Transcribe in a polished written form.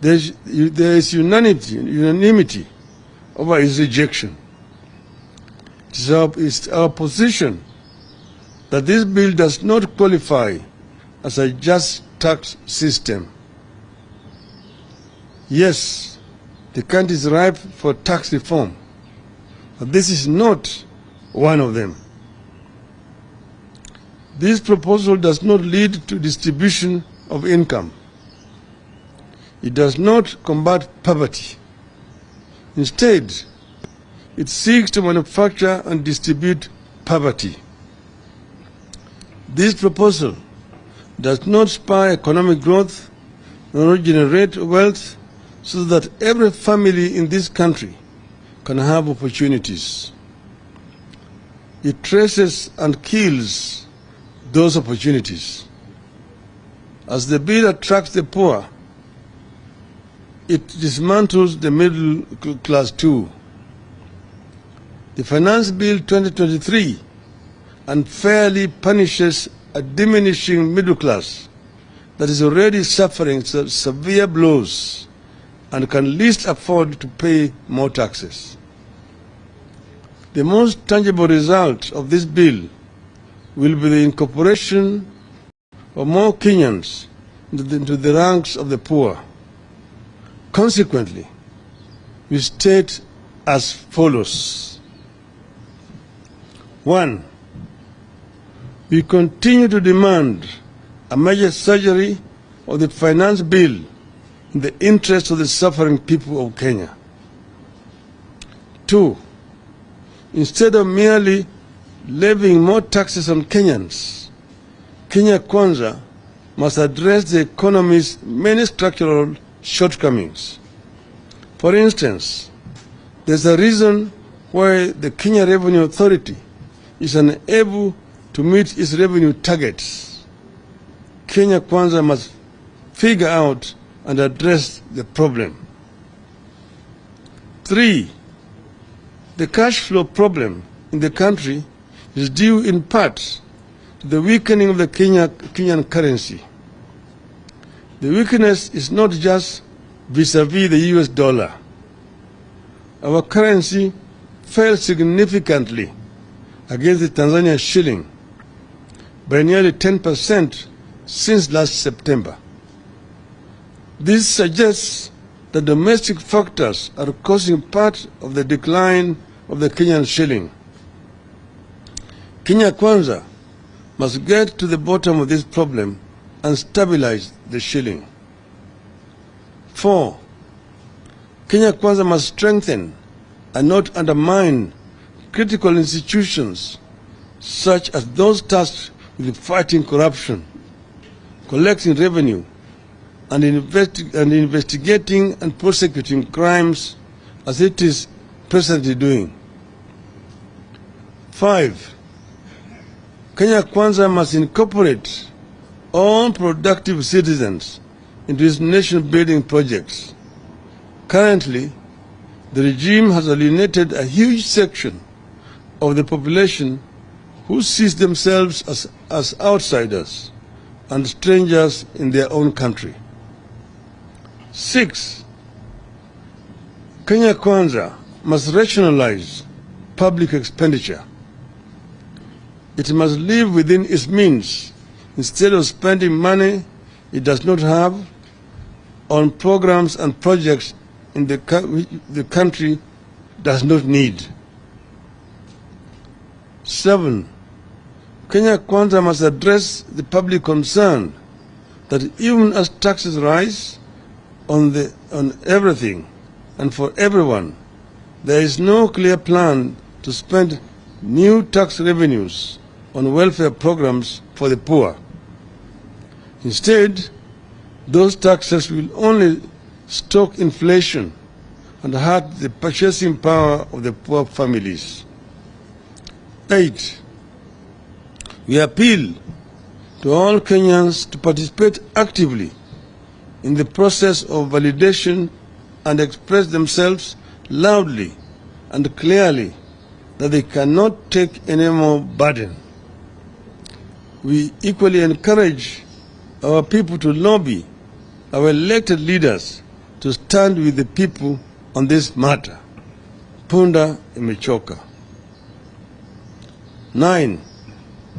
there is unanimity over its rejection. It is our position that this bill does not qualify as a just tax system. Yes, the country is ripe for tax reform, but this is not one of them. This proposal does not lead to distribution of income. It does not combat poverty. Instead, it seeks to manufacture and distribute poverty. This proposal does not spur economic growth nor generate wealth so that every family in this country can have opportunities. It traces and kills those opportunities. As the bill attracts the poor, it dismantles the middle class too. The Finance Bill 2023 unfairly punishes a diminishing middle class that is already suffering severe blows and can least afford to pay more taxes. The most tangible result of this bill will be the incorporation of more Kenyans into the ranks of the poor. Consequently, we state as follows. 1. We continue to demand a major surgery of the finance bill in the interest of the suffering people of Kenya. 2. Instead of merely levying more taxes on Kenyans, Kenya Kwanza must address the economy's many structural shortcomings. For instance, there's a reason why the Kenya Revenue Authority is unable to meet its revenue targets. Kenya Kwanza must figure out and address the problem. 3. The cash flow problem in the country is due in part to the weakening of the Kenyan currency. The weakness is not just vis-à-vis the US dollar. Our currency fell significantly against the Tanzania shilling by nearly 10% since last September. This suggests that domestic factors are causing part of the decline of the Kenyan shilling. Kenya Kwanza must get to the bottom of this problem and stabilize the shilling. 4. Kenya Kwanza must strengthen and not undermine critical institutions such as those tasked with fighting corruption, collecting revenue, and investigating and prosecuting crimes as it is presently doing. 5. Kenya Kwanza must incorporate all productive citizens into its nation-building projects. Currently, the regime has alienated a huge section of the population who sees themselves as outsiders and strangers in their own country. 6. Kenya Kwanza must rationalize public expenditure. It must live within its means instead of spending money it does not have on programs and projects in the country does not need. 7. Kenya Kwanza must address the public concern that even as taxes rise on everything and for everyone, there is no clear plan to spend new tax revenues on welfare programs for the poor. Instead, those taxes will only stoke inflation and hurt the purchasing power of the poor families. 8. We appeal to all Kenyans to participate actively in the process of validation and express themselves loudly and clearly that they cannot take any more burden. We equally encourage our people to lobby our elected leaders to stand with the people on this matter. Punda Amechoka. 9.